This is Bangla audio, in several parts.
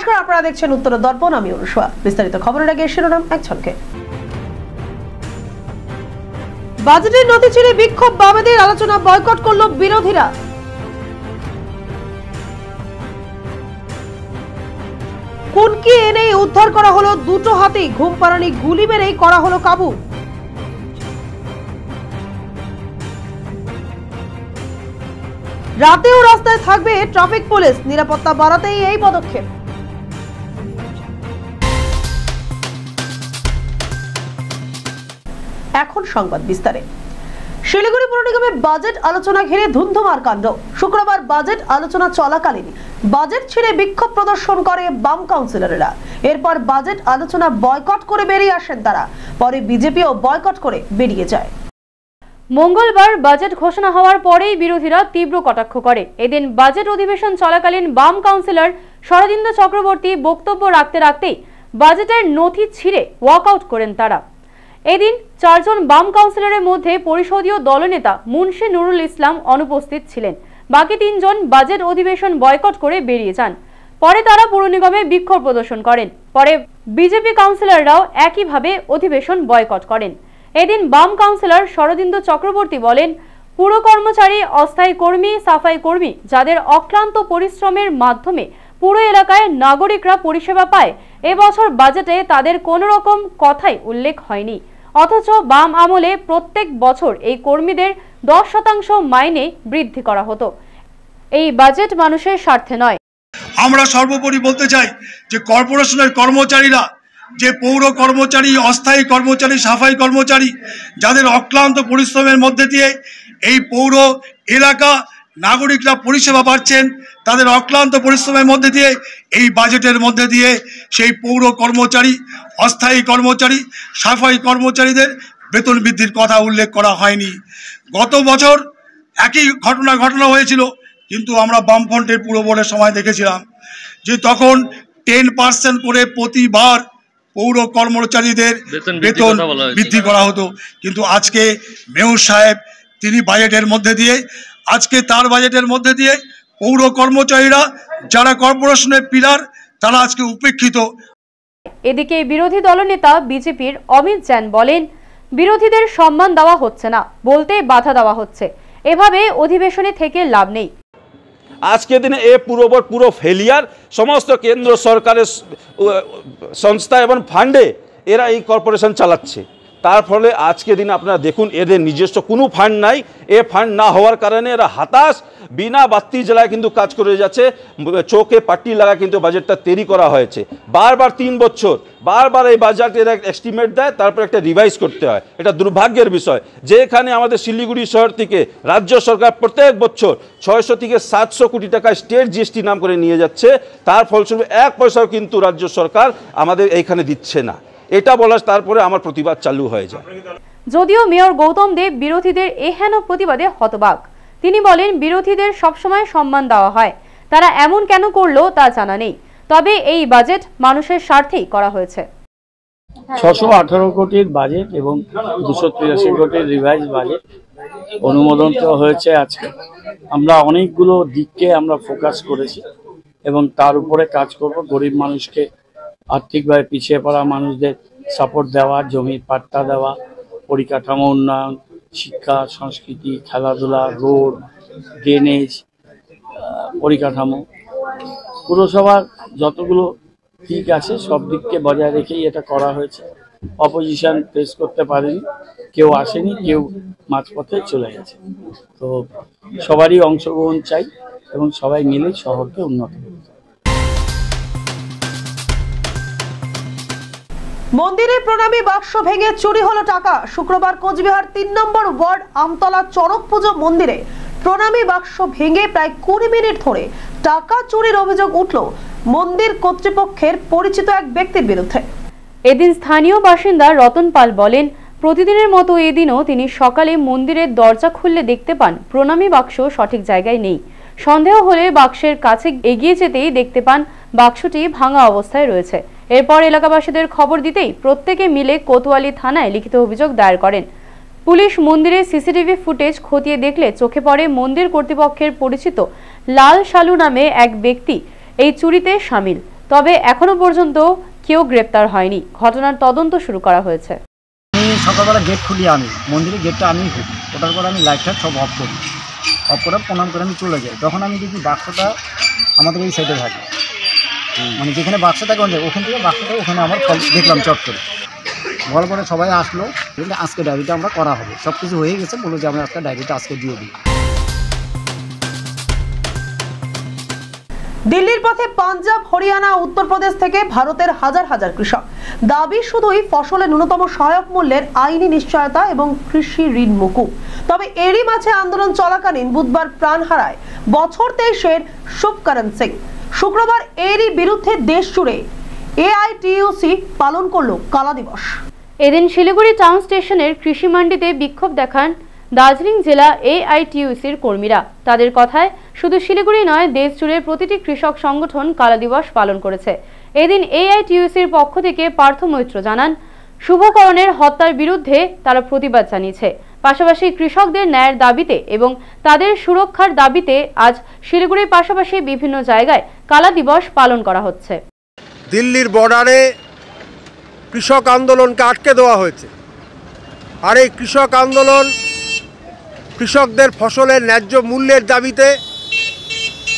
নমস্কার, আপনারা দেখছেন উত্তর দর্পণ, আমি অনুষ্কা। বিস্তারিত খবরের আগে শিরোনাম এক ঝলকে। বাজেটের নথি ছিঁড়ে বিক্ষোভ, বামেদের আলোচনা বয়কট করল বিরোধীরা। কুনকি এনে উদ্ধার করা হলো দুটো হাতি, ঘুম পাড়ানি গুলি মেরেই করা হলো কাবু। রাতেও রাস্তায় থাকবে ট্রাফিক পুলিশ, নিরাপত্তা বাড়াতেই এই পদক্ষেপ। এখন সংবাদ বিস্তারে। শিলিগুড়ি পুর নিগমের বাজেট আলোচনা ঘিরে ধুন্ধুমার কাণ্ড। শুক্রবার বাজেট আলোচনা চলাকালীন বাজেট ছিঁড়ে বিক্ষোভ প্রদর্শন করে বাম কাউন্সিলরেরা। এরপর বাজেট আলোচনা বয়কট করে বেরিয়ে আসেন তারা। পরে বিজেপিও বয়কট করে বেরিয়ে যায়। মঙ্গলবার বাজেট ঘোষণা হওয়ার পরেই বিরোধীরা তীব্র কটাক্ষ করে। এদিন বাজেট অধিবেশন চলাকালীন বাম কাউন্সিলর শরদিন্দু চক্রবর্তী বক্তব্য রাখতে রাখতেই বাজেটের নথি ছিঁড়ে ওয়াকআউট করেন তারা। এদিন 4 জন বাম কাউন্সিলরের মধ্যে পরিষদীয় দলনেতা মুন্সি নুরুল ইসলাম অনুপস্থিত ছিলেন। বাকি 3 জন বাজেট অধিবেশন বয়কট করে বেরিয়ে যান। পরে তারা পুর নিগমে বিক্ষোভ প্রদর্শন করেন। পরে বিজেপি কাউন্সিলররাও একইভাবে অধিবেশন বয়কট করেন। এদিন বাম কাউন্সিলর শরদিন্দু চক্রবর্তী বলেন, পুর কর্মচারী, অস্থায়ী কর্মী, সাফাই কর্মী যাদের অক্লান্ত পরিশ্রমের মাধ্যমে পুরো এলাকায় নাগরিকরা পরিষেবা পায়, এবছর বাজেটে তাদের কোনো রকম কথাই উল্লেখ হয়নি। অথচ বাম আমলে প্রত্যেক বছর এই কর্মীদের 10% মাইনে বৃদ্ধি করা হতো। এই বাজেট মানুষের স্বার্থে নয়। আমরা সর্বোপরি বলতে চাই যে কর্পোরেশনের কর্মচারীরা, যে পৌর কর্মচারী, অস্থায়ী কর্মচারী, সাফাই কর্মচারী যাদের অক্লান্ত পরিশ্রমের মধ্যে দিয়ে এই পৌর এলাকা নাগরিকরা পরিষেবা পাচ্ছেন, তাদের অক্লান্ত পরিশ্রমের মধ্যে দিয়ে এই বাজেটের মধ্যে দিয়ে সেই পৌর কর্মচারী, অস্থায়ী কর্মচারী, সাফাই কর্মচারীদের বেতন বৃদ্ধির কথা উল্লেখ করা হয়নি। গত বছর একই ঘটনা হয়েছিল, কিন্তু আমরা বামফ্রন্টের পুর বোর্ডের সময় দেখেছিলাম যে তখন 10% করে প্রতিবার পৌর কর্মচারীদের বেতন বৃদ্ধি করা হতো। কিন্তু আজকে মেয়র সাহেব তিনি বাজেটের মধ্যে দিয়ে, আজকে তার বাজেটের মধ্যে দিয়ে পৌর কর্মচারীরা যারা কর্পোরেশনের পিলার, তারা আজকে উপেক্ষিত। এদিকে বিরোধী দলনেতা বিজেপির অমিত জৈন বলেন, বিরোধীদের সম্মান দেওয়া হচ্ছে না, বলতে বাধা দেওয়া হচ্ছে। এভাবে অধিবেশনে থেকে লাভ নেই। আজকে দিনে এ পুরো ফেলিয়ার। সমস্ত কেন্দ্র সরকারের সংস্থা এবং ফান্ডে এরা এই কর্পোরেশন চালাচ্ছে। তার ফলে আজকে দিনে আপনারা দেখুন এদের নিজস্ব কোনো ফান্ড নাই। এ ফান্ড না হওয়ার কারণে এরা হতাশ, বিনা বাতি জ্বালায় কিন্তু কাজ করে যাচ্ছে। চোখে পাট্টি লাগা কিন্তু বাজেটটা তৈরি করা হয়েছে। বারবার 3 বছর বারবার এই বাজেটের এস্টিমেট দেয়, তারপর একটা রিভাইজ করতে হয়। এটা দুর্ভাগ্যের বিষয়। যেখানে আমাদের শিলিগুড়ি শহর থেকে রাজ্য সরকার প্রত্যেক বছর 600 থেকে 700 কোটি টাকা স্টেট জিএসটি নাম করে নিয়ে যাচ্ছে, তার ফলস্বরূপ 1 পয়সাও কিন্তু রাজ্য সরকার আমাদের এইখানে দিচ্ছে না। এটা বলার তারপরে আমার প্রতিবাদ চালু হয়ে যায়। যদিও মেয়র গৌতম দেব বিরোধীদের এহেন প্রতিবাদে হতবাক। তিনি বলেন, বিরোধীদের সবসময় সম্মান দেওয়া হয়, তারা এমন কেন করলো তা জানা নেই। তবে এই বাজেট মানুষের স্বার্থেই করা হয়েছে। 618 কোটির বাজেট এবং 283 কোটির রিভাইজ বাজেট অনুমোদন হয়েছে। আজকে আমরা অনেকগুলো দিককে আমরা ফোকাস করেছি এবং তার উপরে কাজ করব। গরিব মানুষকে, আর্থিকভাবে পিছিয়ে পড়া মানুষদের সাপোর্ট দেওয়া, জমির পাট্টা দেওয়া, পরিকাঠামো উন্নয়ন, শিক্ষা, সংস্কৃতি, খেলাধুলা, রোড, ড্রেনেজ, পরিকাঠামো, পুরসভার যতগুলো দিক আছে সব দিককে বজায় রেখেই এটা করা হয়েছে। অপোজিশন ফেস করতে পারেনি, কেউ আসেনি, কেউ মাঝপথে চলে গেছে। তো সবারই অংশগ্রহণ চাই এবং সবাই মিলে শহরকে উন্নত করতে। মন্দিরে প্রণামী বাক্স ভেঙে চুরি হলো টাকা। শুক্রবার কোচবিহার 3 নম্বর ওয়ার্ড আমতলা চড়ক পুজো মন্দিরে প্রণামী বাক্স ভেঙে প্রায় 20 মিনিট ধরে টাকা চুরির অভিযোগ উঠল মন্দির কর্তৃপক্ষের পরিচিত এক ব্যক্তির বিরুদ্ধে। এদিন স্থানীয় বাসিন্দা রতন পাল বলেন, প্রতিদিনের মতো এদিনও তিনি সকালে মন্দিরের দরজা খুললে দেখতে পান প্রণামী বাক্স সঠিক জায়গায় নেই। সন্দেহ হলে বাক্সের কাছে এগিয়ে যেতেই দেখতে পান বাক্সটি ভাঙা অবস্থায় রয়েছে। এরপর এলাকাবাসীদের খবর দিতেই প্রত্যেকে মিলে কোতোয়ালি থানায় লিখিত অভিযোগ দায়ের করেন। পুলিশ মন্দিরের সিসিটিভি ফুটেজ খতিয়ে দেখলে চোখে পড়ে মন্দির কর্তৃপক্ষের পরিচিত লাল শালু নামে এক ব্যক্তি এই চুরিতে শামিল। তবে এখনো পর্যন্ত কেউ গ্রেপ্তার হয়নি। ঘটনার তদন্ত শুরু করা হয়েছে। আমি সকালবেলা গেট খুলি, আমি মন্দিরের গেটটা আমিই খুলি, ওটার পর আমি লাইটটা সব অফ করি, অফ করে প্রণাম করে আমি চলে যাই। তখন আমি দেখি বাক্সটা আমাদের এই সাইডে থাকে, মানে যেখানে বাক্স থাকে ওখান থেকে বাক্সটা ওখানে আমার দেখলাম চট করে। বলার পরে সবাই আসলো, আজকে ডায়েরিটা আমরা করা হবে, সব কিছু হয়ে গেছে, বললো যে আমরা আজকে ডায়েরিটা আজকে দিয়ে দিই। দিল্লির পথে পাঞ্জাব, হরিয়ানা, উত্তরপ্রদেশ থেকে ভারতের হাজার হাজার কৃষক। দাবি শুধুই ফসলের ন্যূনতম সহায়ক মূল্যের আইনি নিশ্চয়তা এবং কৃষি ঋণ মুকুব। তবে এরই মাঝে আন্দোলন চলাকালীন বুধবার প্রাণ হারায় বছর 23-এর শুভকরণ সিং। শুক্রবার এরই বিরুদ্ধে দেশ জুড়ে এআইটিইউসি পালন করল কালা দিবস। এদিন শিলিগুড়ি টাউন স্টেশনের কৃষি মান্ডিতে বিক্ষোভ দেখান দার্জিলিং জেলা এআইটিইউসির কর্মীরা। তাদের কথায় শুধু শিলিগুড়ি নয়, দেশ জুড়ে প্রতিটি কৃষক সংগঠন কালা দিবস পালন করেছে। এদিন এআইটিইউসির পক্ষ থেকে পার্থ মৈত্র জানান, শুভকরণের হত্যার বিরুদ্ধে তারা প্রতিবাদ জানিয়েছে। পাশাপাশি কৃষকদের ন্যায়ের দাবিতে এবং তাদের সুরক্ষার দাবিতে আজ শিলিগুড়ির পাশাপাশি বিভিন্ন জায়গায় কালা দিবস পালন করা হচ্ছে। দিল্লির বর্ডারে কৃষক আন্দোলনকে আটকে দেওয়া হয়েছে, আর এই কৃষক আন্দোলন কৃষকদের ফসলের ন্যায্য মূল্যের দাবিতে,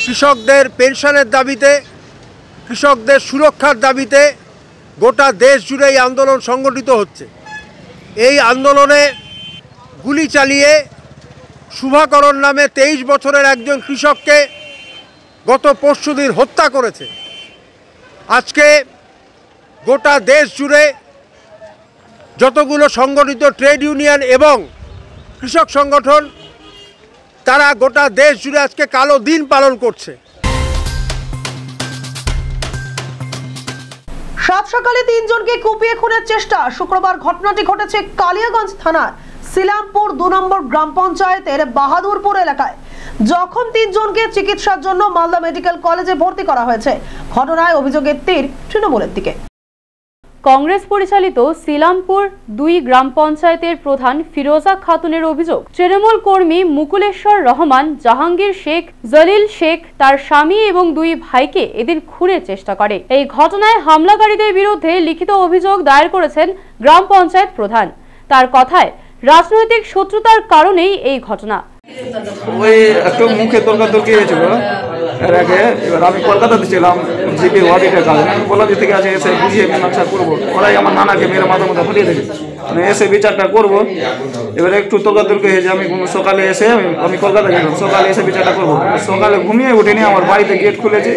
কৃষকদের পেনশনের দাবিতে, কৃষকদের সুরক্ষার দাবিতে গোটা দেশ জুড়ে এই আন্দোলন সংগঠিত হচ্ছে। এই আন্দোলনে গুলি চালিয়ে শুভকরণ নামে 23 বছরের একজন কৃষককে গত পরশুদিন হত্যা করেছে। আজকে গোটা দেশ জুড়ে যতগুলো সংগঠিত ট্রেড ইউনিয়ন এবং কৃষক সংগঠন, তারা গোটা দেশ জুড়ে আজকে কালো দিন পালন করছে। সাত সকালে 3 জনকে কুপিয়ে খুনের চেষ্টা। শুক্রবার ঘটনাটি ঘটেছে কালিয়াগঞ্জ থানার সিলামপুর 2 নম্বর গ্রাম পঞ্চায়েতের বাহাদুরপুর এলাকায়। জখম 3 জনকে চিকিৎসার জন্য মালদা মেডিকেল কলেজে ভর্তি করা হয়েছে। ঘটনায় অভিযোগের তীর তৃণমূলের দিকে। কংগ্রেস পরিচালিত সিলামপুর 2 গ্রাম পঞ্চায়েতের প্রধান ফিরোজা খাতুনের অভিযোগ, তৃণমূল কর্মী মুকুলেশ্বর রহমান, জাহাঙ্গীর শেখ, জলিল শেখ তার স্বামী এবং 2 ভাইকে এদিন খুনের চেষ্টা করে। এই ঘটনায় হামলাকারীদের বিরুদ্ধে লিখিত অভিযোগ দায়ের করেছেন গ্রাম পঞ্চায়েত প্রধান। তার কথায় রাজনৈতিক শত্রুতার কারণেই এই ঘটনা। ওই একটু মুখে তর্কাতর্কি হয়েছিল এর আগে। এবার আমি কলকাতাতে ছিলাম জিপি অডিটের কাজে। আমি বললাম যে থেকে আছে এসে বুঝিয়ে মীমাংসা করবো। ওরাই আমার নানাকে মেরে মাথা মতো ফুটিয়ে দিয়েছে, মানে এসে বিচারটা করবো। এবারে একটু তর্কাতর্কি হয়েছে। আমি সকালে এসে আমি কলকাতা গেলাম, সকালে এসে বিচারটা করবো। সকালে ঘুমিয়ে উঠিনি, আমার বাড়িতে গেট খুলেছে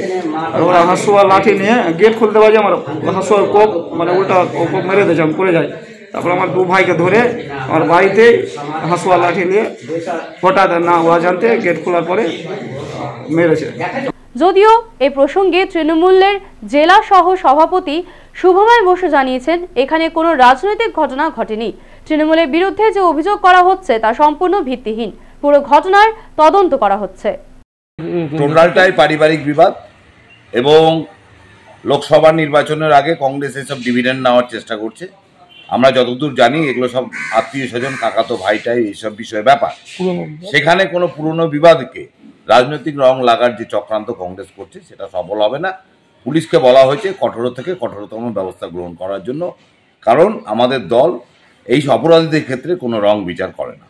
আর ওরা হাঁসুয়া লাঠি নিয়ে গেট খুলতে পারছে। আমার হাঁসুয়ার কোপ মানে উল্টা কোপ মেরে দিয়েছে, আমি পড়ে যাই। তারপর আমার 2 ভাইকে ধরে আমার বাড়িতে হাঁসুয়া লাঠি নিয়ে হঠাৎ না অজান্তে গেট খোলার পরে মেরেছে। যদিও এই প্রসঙ্গে তৃণমূলের জেলা সহ সভাপতি শুভময় বসু জানিয়েছেন, এখানে কোনো রাজনৈতিক ঘটনা ঘটেনি। তৃণমূলের বিরুদ্ধে যে অভিযোগ করা হচ্ছে তা সম্পূর্ণ ভিত্তিহীন। পুরো ঘটনার তদন্ত করা হচ্ছে। টোটালটাই পারিবারিক বিবাদ এবং লোকসভা নির্বাচনের আগে কংগ্রেস এসব ডিভিডেন্ড নেওয়ার চেষ্টা করছে। আমরা যতদূর জানি এগুলো সব আত্মীয় স্বজন, কাকাতো ভাইটাই এইসব বিষয়ে ব্যাপার। সেখানে কোনো পুরনো বিবাদকে রাজনৈতিক রং লাগার যে চক্রান্ত কংগ্রেস করছে সেটা সফল হবে না। পুলিশকে বলা হয়েছে কঠোর থেকে কঠোরতম ব্যবস্থা গ্রহণ করার জন্য, কারণ আমাদের দল এই অপরাধীদের ক্ষেত্রে কোনো রং বিচার করে না।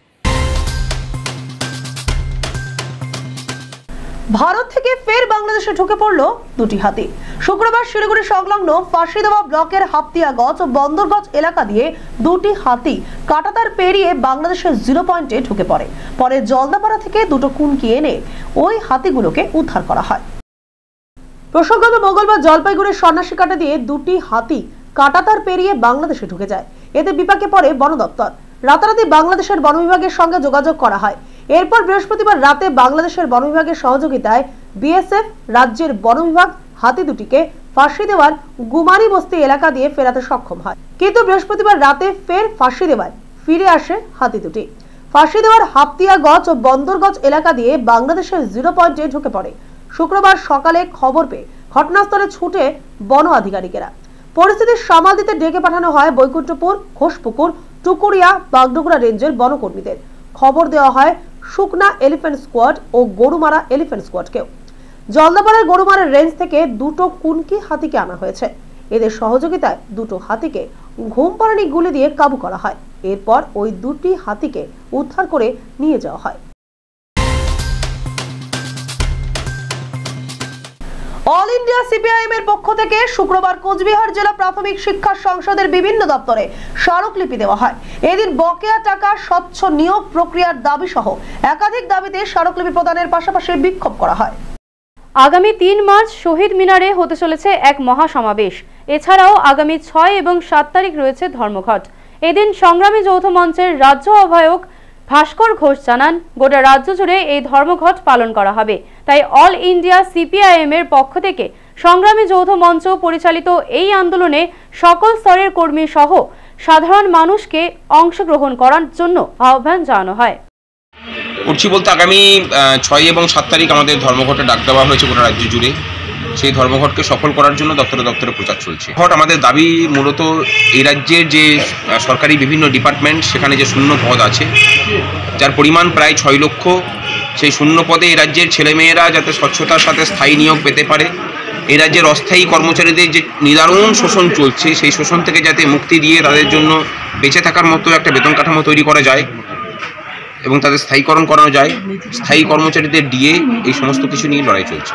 ভারত থেকে ফের বাংলাদেশে ঢুকে পড়ল 2টি হাতি। শুক্রবার শিলিগুড়ি সংলগ্ন ফাঁসিদেওয়া ব্লকের হাপ্তিয়াগঞ্জ ও বন্দরগঞ্জ এলাকা দিয়ে 2টি হাতি কাঁটাতার পেরিয়ে বাংলাদেশের 0 পয়েন্টে ঢুকে পড়ে। পরে জলদাপাড়া থেকে 2টো কুনকি এনে ওই হাতিগুলোকে উদ্ধার করা হয়। প্রসঙ্গত, মঙ্গলবার জলপাইগুড়ির সন্ন্যাসীকাটা দিয়ে 2টি হাতি কাঁটাতার পেরিয়ে বাংলাদেশে ঢুকে যায়। এতে বিপাকে পড়ে বন দপ্তর। রাতারাতি বাংলাদেশের বন বিভাগের সঙ্গে যোগাযোগ করা হয়। এরপর বৃহস্পতিবার রাতে বাংলাদেশের বন বিভাগের সহযোগিতায় বিএসএফ, রাজ্যের বন বিভাগ হাতি দুটিকে ফাঁসিদেওয়ার গুমারি বস্তি এলাকা দিয়ে ফেরাতে সক্ষম হয়। কিন্তু বৃহস্পতিবার রাতে ফের ফাঁসিদেওয়ায় ফিরে আসে হাতি দুটি। ফাঁসিদেওয়ার হাপ্তিয়াগঞ্জ ও বন্দরগঞ্জ এলাকা দিয়ে বাংলাদেশের 0 পয়েন্টে ঢুকে পড়ে। শুক্রবার সকালে খবর পেয়ে ঘটনাস্থলে ছুটে বন আধিকারিকেরা। পরিস্থিতি সামাল দিতে ডেকে পাঠানো হয় বৈকুণ্ঠপুর, ঘোষপুকুর, টুকুরিয়া, বাগডোগরা রেঞ্জের বনকর্মীদের। খবর দেওয়া হয় শুকনা এলিফ্যান্ট স্কোয়াড ও গরুমারা এলিফ্যান্ট স্কোয়াডকেও। জলদাপাড়ার গরুমারের রেঞ্জ থেকে দুটো কুনকি হাতিকে আনা হয়েছে। এদের সহযোগিতায় দুটো হাতিকে ঘুম পাড়ানি গুলি দিয়ে কাবু করা হয়। এরপর ওই দুটি হাতিকে উদ্ধার করে নিয়ে যাওয়া হয়। অল ইন্ডিয়া সিপিআইএম এর পক্ষ থেকে শুক্রবার কোচবিহার জেলা প্রাথমিক শিক্ষা সংসদের বিভিন্ন দপ্তরে স্মারকলিপি দেওয়া হয়। এদিন বকেয়া টাকা স্বচ্ছ নিয়োগ প্রক্রিয়ার দাবি সহ একাধিক দাবিতে স্মারকলিপি প্রদানের পাশাপাশি বিক্ষোভ করা হয়। আগামী 3 মার্চ শহীদ মিনারে হতে চলেছে এক মহাসমাবেশ। এছাড়াও আগামী 6 এবং 7 তারিখ রয়েছে ধর্মঘট। এদিন সংগ্রামী যৌথ মঞ্চের রাজ্য আহ্বায়ক ভাস্কর ঘোষ জানান, গোটা রাজ্য জুড়ে এই ধর্মঘট পালন করা হবে। তাই অল ইন্ডিয়া সিপিআইএম এর পক্ষ থেকে সংগ্রামী যৌথ মঞ্চ পরিচালিত এই আন্দোলনে সকল স্তরের কর্মী সহ সাধারণ মানুষকে অংশগ্রহণ করার জন্য আহ্বান জানানো হয়। করছি বলতে আগামী 6 এবং 7 তারিখ আমাদের ধর্মঘটে ডাক দেওয়া হয়েছে গোটা রাজ্য জুড়ে। সেই ধর্মঘটকে সফল করার জন্য দপ্তরে দপ্তরে প্রচার চলছে। আমাদের দাবি মূলত এই রাজ্যের যে সরকারি বিভিন্ন ডিপার্টমেন্ট, সেখানে যে শূন্য পদ আছে, যার পরিমাণ প্রায় 6 লক্ষ, সেই শূন্য পদে এই রাজ্যের ছেলেমেয়েরা যাতে স্বচ্ছতার সাথে স্থায়ী নিয়োগ পেতে পারে, এই রাজ্যের অস্থায়ী কর্মচারীদের যে নিদারুণ শোষণ চলছে, সেই শোষণ থেকে যাতে মুক্তি দিয়ে তাদের জন্য বেঁচে থাকার মতো একটা বেতন কাঠামো তৈরি করা যায় এবং তাদের স্থায়ীকরণ করানো যায়, স্থায়ী কর্মচারীদের ডিএ, এই সমস্ত কিছু নিয়ে লড়াই চলছে।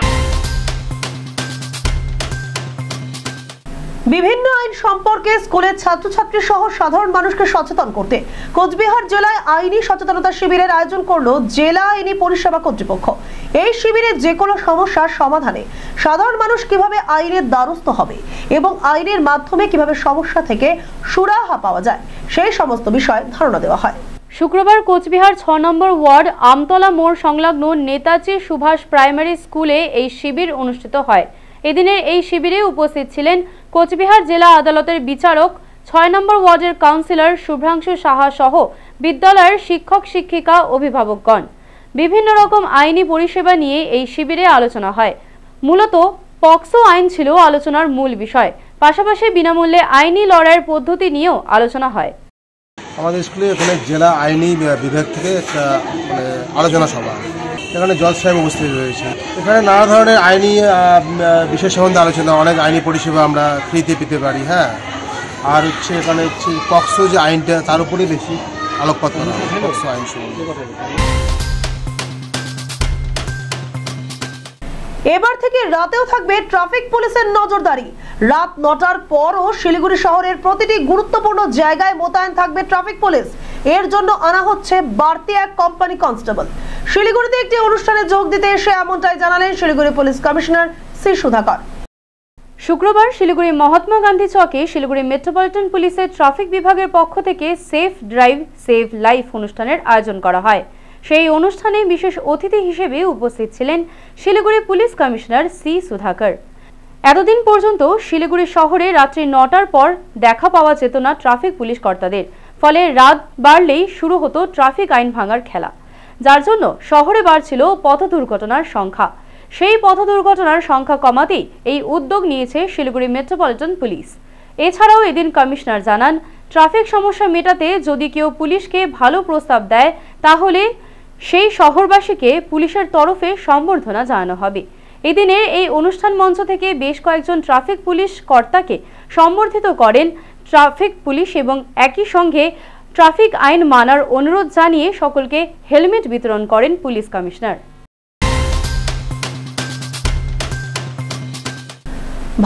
বিভিন্ন আইন সম্পর্কে স্কুলের ছাত্রছাত্রী সহ সাধারণ মানুষকে সচেতন করতে কোচবিহার জেলায় আইনি সচেতনতা শিবিরের আয়োজন করলো জেলা আইনি পরিষেবা কর্তৃপক্ষ। এই শিবিরে যে কোনো সমস্যার সমাধানে সাধারণ মানুষ কিভাবে আইনের দ্বারস্থ হবে এবং আইনের মাধ্যমে কিভাবে সমস্যা থেকে সুরাহা পাওয়া যায়, সেই সমস্ত বিষয়ে ধারণা দেওয়া হয়। শুক্রবার কোচবিহার 6 নম্বর ওয়ার্ড আমতলা মোড় সংলগ্ন নেতাজি সুভাষ প্রাইমারি স্কুলে এই শিবির অনুষ্ঠিত হয়। এদিনের এই শিবিরে উপস্থিত ছিলেন কোচবিহার জেলা আদালতের বিচারক, 6 নম্বর ওয়ার্ডের কাউন্সিলর শুভ্রাংশু সাহা সহ বিদ্যালয়ের শিক্ষক শিক্ষিকা, অভিভাবকগণ। বিভিন্ন রকম আইনি পরিষেবা নিয়ে এই শিবিরে আলোচনা হয়। মূলত পক্সো আইন ছিল আলোচনার মূল বিষয়, পাশাপাশি বিনামূল্যে আইনি লড়াইয়ের পদ্ধতি নিয়েও আলোচনা হয়। আমাদের স্কুলে এখানে জেলা আইনি বিভাগ থেকে একটা আলোচনা সভা, এখানে জজ সাহেব উপস্থিত রয়েছে। এখানে নানা ধরনের আইনি বিষয় সম্বন্ধে আলোচনা, অনেক আইনি পরিষেবা আমরা ফ্রিতে পেতে পারি। হ্যাঁ, আর এখানে পক্সো যে আইনটা, তার উপরে বেশি আলোকপাত করা হয়, পক্সো আইন সম্বন্ধে। এবার থেকে রাতেও থাকবে ট্রাফিক পুলিশের নজরদারি। রাত 9টার পরও শিলিগুড়ি শহরের প্রতিটি গুরুত্বপূর্ণ জায়গায় মোতায়েন থাকবে ট্রাফিক পুলিশ। এর জন্য আনা হচ্ছে বাড়তি এক কোম্পানি কনস্টেবল। শিলিগুড়িতে একটি অনুষ্ঠানে যোগ দিতে এসে এমনটাই জানালেন Siliguri police commissioner C Sudhakar. শুক্রবার শিলিগুড়ি মহাত্মা গান্ধী চকে শিলিগুড়ি মেট্রোপলিটন পুলিশের ট্রাফিক বিভাগের পক্ষ থেকে সেফ ড্রাইভ সেভ লাইফ অনুষ্ঠানের আয়োজন করা হয়। সেই অনুষ্ঠানে বিশেষ অতিথি হিসেবে উপস্থিত ছিলেন Siliguri police commissioner C Sudhakar. এতদিন পর্যন্ত শিলিগুড়ি শহরে রাত্রি 9টার পর দেখা পাওয়া যেত না ট্রাফিক পুলিশ কর্তাদের, ফলে রাত বাড়লেই শুরু হতো ট্রাফিক আইন ভাঙার খেলা, যার জন্য শহরে বাড়ছিল পথ দুর্ঘটনার সংখ্যা। সেই পথ দুর্ঘটনার সংখ্যা কমাতেই এই উদ্যোগ নিয়েছে শিলিগুড়ি মেট্রোপলিটন পুলিশ। এছাড়াও এদিন কমিশনার জানান, ট্রাফিক সমস্যা মেটাতে যদি কেউ পুলিশকে ভালো প্রস্তাব দেয়, তাহলে সেই শহরবাসীকে পুলিশের তরফে সম্বর্ধনা জানানো হবে। এদিনের এই অনুষ্ঠান মঞ্চ থেকে বেশ কয়েকজন ট্রাফিক পুলিশ কর্তাকে সম্বর্ধিত করেন ট্রাফিক পুলিশ এবং একই সঙ্গে ট্রাফিক আইন মানার অনুরোধ জানিয়ে সকলকে হেলমেট বিতরণ করেন পুলিশ কমিশনার।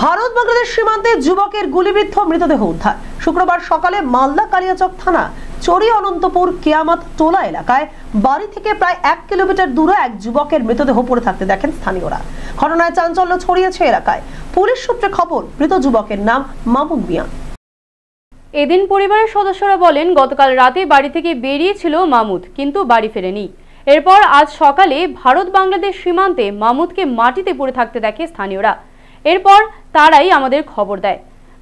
ভারত বাংলাদেশ সীমান্তে যুবকের গুলিবিদ্ধ মৃতদেহ উদ্ধার। শুক্রবার সকালে মালদা কালিয়াচক থানা চরি অনন্তপুর কেয়ামত টোলা এলাকায় বাড়ি থেকে প্রায় 1 কিলোমিটার দূরে এক যুবকের মৃতদেহ পড়ে থাকতে দেখেন স্থানীয়রা। ঘটনায় চাঞ্চল্য ছড়িয়েছে এলাকায়। পুলিশ সূত্রে খবর, মৃত যুবকের নাম মামুন মিয়া। এদিন পরিবারের সদস্যরা বলেন, গতকাল রাতে বাড়ি থেকে বেরিয়েছিল মামুদ, কিন্তু বাড়ি ফেরেনি। এরপর আজ সকালে ভারত বাংলাদেশ সীমান্তে মামুদকে মাটিতে পড়ে থাকতে দেখে স্থানীয়রা। এরপর তারাই আমাদের খবর দেয়।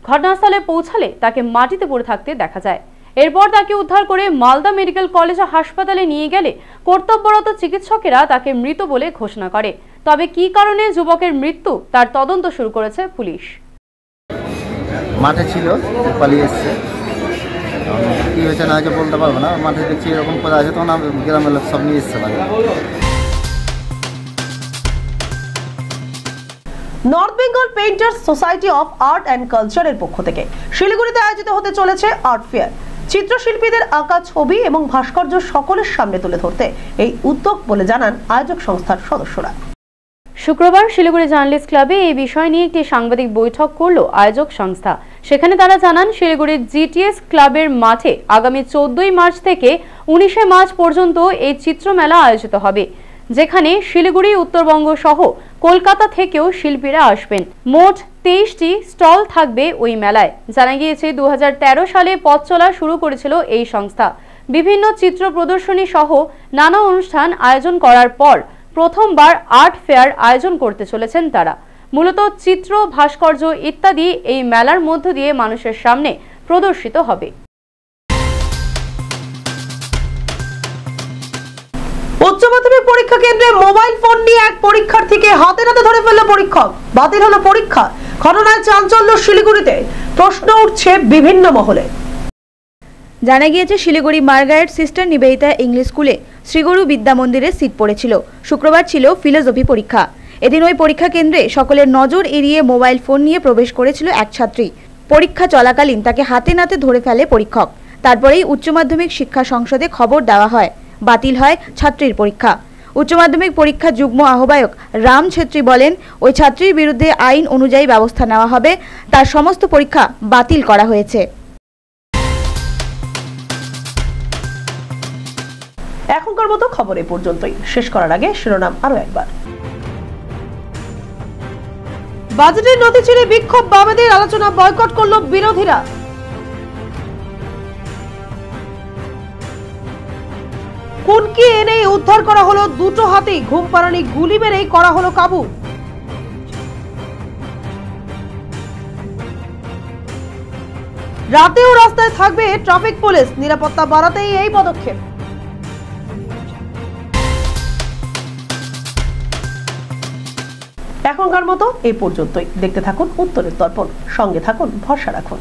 ঘটনাস্থলে পৌঁছালে তাকে মাটিতে পড়ে থাকতে দেখা যায়। এরপর তাকে উদ্ধার করে মালদা মেডিকেল কলেজ হাসপাতালে নিয়ে গেলে কর্তব্যরত চিকিৎসকেরা তাকে মৃত বলে ঘোষণা করে। তবে কি কারণে যুবকের মৃত্যু, তার তদন্ত শুরু করেছে পুলিশ। মাঠে ছিল, পালিয়ে এসছে, কি হয়েছে না হয়েছে বলতে পারবো না। মাঠে দেখছি এরকম করে আছে, তখন গ্রামের লোক সব নিয়ে এসছে। North Bengal painters society of art and কালচারের পক্ষ থেকে শিলিগুড়িতে আয়োজিত হতে চলেছে আর্ট ফেয়ার। চিত্রশিল্পীদের আঁকা ছবি এবং ভাস্কর্য সকলের সামনে তুলে ধরতে এই উদ্যোগ বলে জানান আয়োজক সংস্থার সদস্যরা। শুক্রবার শিলিগুড়ি জার্নালিস্ট ক্লাবে এই বিষয় নিয়ে একটি সাংবাদিক বৈঠক করল আয়োজক সংস্থা। সেখানে তারা জানান শিলিগুড়ির জিটিএস ক্লাবের মাঠে আগামী 14 মার্চ থেকে 19 মার্চ পর্যন্ত এই চিত্রমেলা আয়োজিত হবে, যেখানে শিলিগুড়ি, উত্তরবঙ্গ সহ কলকাতা থেকেও শিল্পীরা আসবেন। মোট 23টি স্টল থাকবে ওই মেলায়। জানা গিয়েছে 2013 সালে পথ চলা শুরু করেছিল এই সংস্থা। বিভিন্ন চিত্র প্রদর্শনী সহ নানা অনুষ্ঠান আয়োজন করার পর প্রথমবার আর্ট ফেয়ার আয়োজন করতে চলেছেন তারা। মূলত চিত্র, ভাস্কর্য ইত্যাদি এই মেলার মধ্য দিয়ে মানুষের সামনে প্রদর্শিত হবে। উচ্চ মাধ্যমিক পরীক্ষা কেন্দ্রে মোবাইল ফোন নিয়ে এক পরীক্ষার্থীকে হাতে নাতে ধরে ফেলল পরীক্ষক। বাতিল হলো পরীক্ষা। ঘটনায় চাঞ্চল্য শিলিগুড়িতে। প্রশ্ন উঠছে বিভিন্ন মহলে। জানা গিয়েছে Siliguri Margaret sister Nivedita English স্কুলে শ্রীগুরু বিদ্যা মন্দিরে সিট পড়েছিল। শুক্রবার ছিল ফিলোসফি পরীক্ষা। এদিন ওই পরীক্ষা কেন্দ্রে সকলের নজর এড়িয়ে মোবাইল ফোন নিয়ে প্রবেশ করেছিল এক ছাত্রী। পরীক্ষা চলাকালীন তাকে হাতে নাতে ধরে ফেলে পরীক্ষক। তারপরেই উচ্চ মাধ্যমিক শিক্ষা সংসদে খবর দেওয়া হয়। বাতিল হয় ছাত্রীর পরীক্ষা। উচ্চ মাধ্যমিক পরীক্ষা যুগ্ম আহ্বায়ক রাম ছেত্রী বলেন, ওই ছাত্রীর বিরুদ্ধে আইন অনুযায়ী ব্যবস্থা নেওয়া হবে। তার সমস্ত পরীক্ষা বাতিল করা হয়েছে। এখনকার মতো খবর এ পর্যন্তই। শেষ করার আগে শিরোনাম আরো একবার। বাজেটের নথি ছিঁড়ে বিক্ষোভ, বামেদের আলোচনা বয়কট করল বিরোধীরা। কুনকি এনে উদ্ধার করা হলো দুটো হাতি। ঘুমপাড়ানি গুলি মেরেই করা হলো কাবু। রাতেও রাস্তায় থাকবে ট্রাফিক পুলিশ। নিরাপত্তা বাড়াতেই এই পদক্ষেপ। এখনকার মতো এই পর্যন্তই। দেখতে থাকুন উত্তরের দর্পণ, সঙ্গে থাকুন, ভরসা রাখুন।